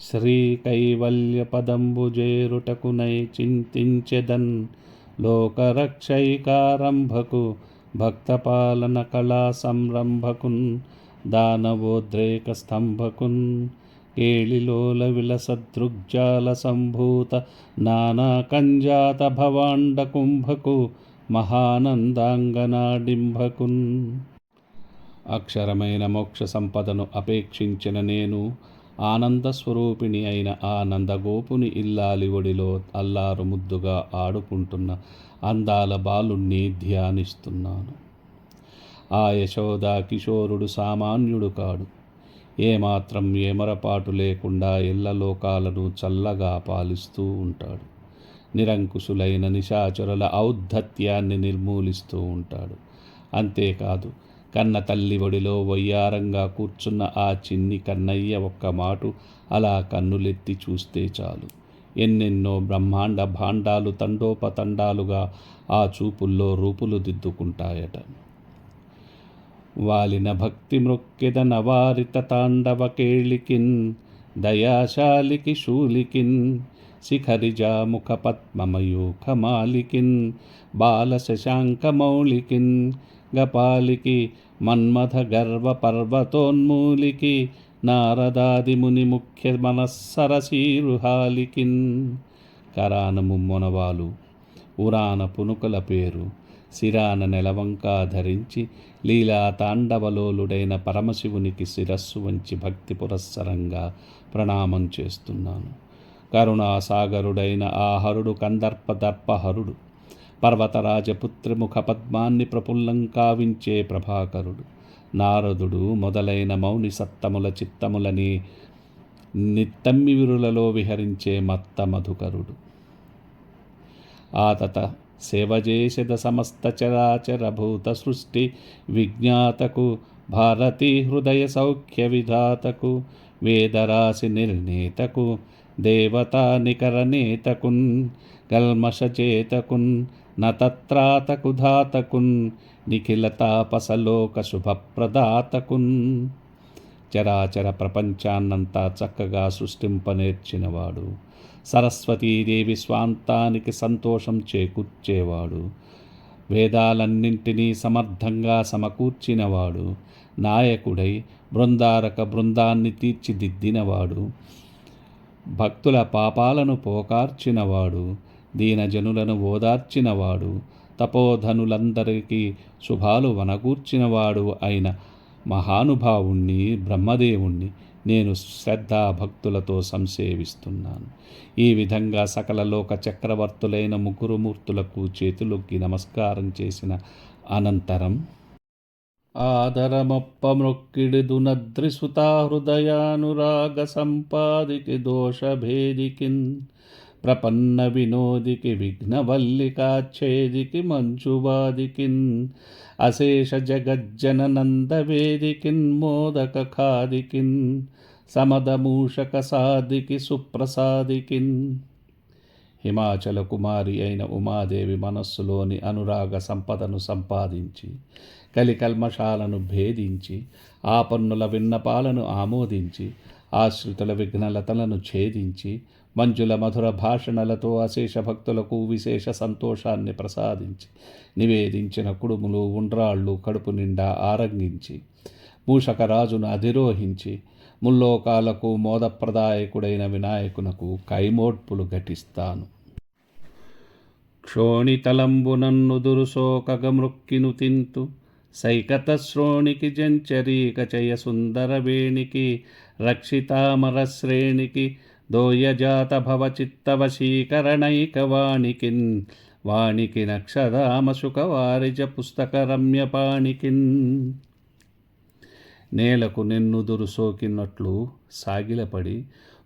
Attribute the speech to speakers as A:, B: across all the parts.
A: శ్రీకైవల్యపదంబు జేరుటకునై చింతించెదన్. లోకరక్షైకారంభకు భక్తపాలన కళా సంరంభకున్ దానవోద్రేక స్తంభకున్ కేళిలోల విలసదృగ్జాల సంభూత నానా కంజాత భవాండ కుంభకు మహానందాంగనాడింభకున్. అక్షరమైన మోక్ష సంపదను అపేక్షించిన నేను ఆనందస్వరూపిణి అయిన ఆ నందగోపుని ఇల్లాలి ఒడిలో అల్లారు ముద్దుగా ఆడుకుంటున్న అందాల బాలుణ్ణి ధ్యానిస్తున్నాను. ఆ యశోదా కిశోరుడు సామాన్యుడు కాడు. ఏమాత్రం ఏమరపాటు లేకుండా ఇళ్లలోకాలను చల్లగా పాలిస్తూ ఉంటాడు. నిరంకుశులైన నిశాచరుల ఔద్ధత్యాన్ని నిర్మూలిస్తూ ఉంటాడు. అంతేకాదు, కన్న తల్లి ఒడిలో వయ్యారంగా కూర్చున్న ఆ చిన్ని కన్నయ్య ఒక్క మాటు అలా కన్నులెత్తి చూస్తే చాలు, ఎన్నెన్నో బ్రహ్మాండ భాండాలు తండోపతండాలుగా ఆ చూపుల్లో రూపులు దిద్దుకుంటాయట. వాలిన భక్తి మృక్కెద నవారిత తాండవ కేళికిన్ దయాశాలికి శూలికిన్ శిఖరిజాముఖ పద్మమయూఖమాలికిన్ బాల శశాంక మౌళికిన్ గపాలికి మన్మథ గర్వ పర్వతోన్మూలికి నారదాది ముని ముఖ్య మనస్సరసీరుహాలికిన్. కరాన ముమ్మొనవాలు, ఉరాన పునుకల పేరు, శిరాన నెలవంకా ధరించి లీలా తాండవలోలుడైన పరమశివునికి శిరస్సు వంచి భక్తి పురస్సరంగా ప్రణామం చేస్తున్నాను. కరుణాసాగరుడైన ఆ హరుడు కందర్పదర్పహరుడు, పర్వతరాజపుత్రి ముఖ పద్మాన్ని ప్రఫుల్లం కావించే ప్రభాకరుడు, నారదుడు మొదలైన మౌని సత్తముల చిత్తములని నిత్తమ్మివిరులలో విహరించే మత్త మధుకరుడు. ఆతత సేవజేసెద సమస్త చరాచర భూత సృష్టి విజ్ఞాతకు భారతీ హృదయ సౌఖ్య విధాతకు వేదరాశి నిర్ణేతకు దేవతా నికరనేతకున్ కల్మషచేతకున్ నతత్రాతకు ధాతకున్ నిఖిల తాపసలోక శుభప్రదాతకున్. చరాచర ప్రపంచాన్నంతా చక్కగా సృష్టింపనేర్చినవాడు, సరస్వతీదేవి స్వాంతానికి సంతోషం చేకూర్చేవాడు, వేదాలన్నింటినీ సమర్థంగా సమకూర్చినవాడు, నాయకుడై బృందారక బృందాన్ని తీర్చిదిద్దినవాడు, భక్తుల పాపాలను పోకార్చినవాడు, దీనజనులను ఓదార్చినవాడు, తపోధనులందరికీ శుభాలు వనగూర్చినవాడు అయిన మహానుభావుణ్ణి బ్రహ్మదేవుణ్ణి నేను శ్రద్ధాభక్తులతో సంసేవిస్తున్నాను. ఈ విధంగా సకల లోక చక్రవర్తులైన ముగ్గురు మూర్తులకు చేతులొక్కి నమస్కారం చేసిన అనంతరం ఆదరమొప్ప మృక్కిడిదు నద్రిసుతా హృదయానురాగ సంపాదికి దోషభేదికిన్ ప్రపన్న వినోదికి విఘ్నవల్లికాచ్ఛేదికి మంచువాదికిన్ అశేష జగజ్జననందవేదికిన్ మోదక ఖాదికిన్ సమదమూషక సాదికి సుప్రసాదికిన్. హిమాచల కుమారి అయిన ఉమాదేవి మనస్సులోని అనురాగ సంపదను సంపాదించి కలికల్మషాలను భేదించి ఆపన్నుల విన్నపాలను ఆమోదించి ఆశ్రితుల విఘ్నలతలను ఛేదించి మంజుల మధుర భాషణలతో అశేష భక్తులకు విశేష సంతోషాన్ని ప్రసాదించి నివేదించిన కుడుములు ఉండ్రాళ్ళు కడుపు నిండా ఆరంగించి మూషకరాజును అధిరోహించి ముల్లోకాలకు మోదప్రదాయకుడైన వినాయకునకు కైమోడ్పులు ఘటిస్తాను. క్షోణితలంబునన్నుదురు శోకగమృక్కిను తింతు సైకత శ్రోణికి జంచరీక చయ సుందర వేణికి రక్షితామర శ్రేణికి దోయజాత భవ చిత్తవశీకరణైక వాణికిన్ వాణికి నక్షదామశుక వారిజ పుస్తక రమ్యపాణికిన్. నేలకు నెన్నుదురు సోకినట్లు సాగిలపడి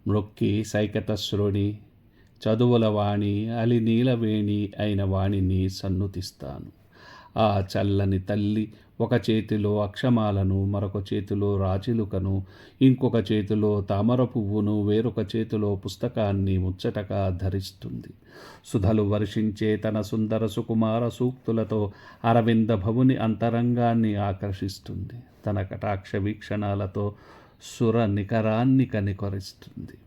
A: మ్రొక్కి సైకతశ్రోణి చదువుల వాణి అలినీలవేణి అయిన వాణిని సన్నుతిస్తాను. ఆ చల్లని తల్లి ఒక చేతిలో అక్షమాలను, మరొక చేతిలో రాచిలుకను, ఇంకొక చేతిలో తామర పువ్వును, వేరొక చేతిలో పుస్తకాన్ని ముచ్చటగా ధరిస్తుంది. సుధలు వర్షించే తన సుందర సుకుమార సూక్తులతో అరవింద భవుని అంతరంగాన్ని ఆకర్షిస్తుంది. తన కటాక్ష వీక్షణాలతో సుర నికరాన్ని కనికరిస్తుంది.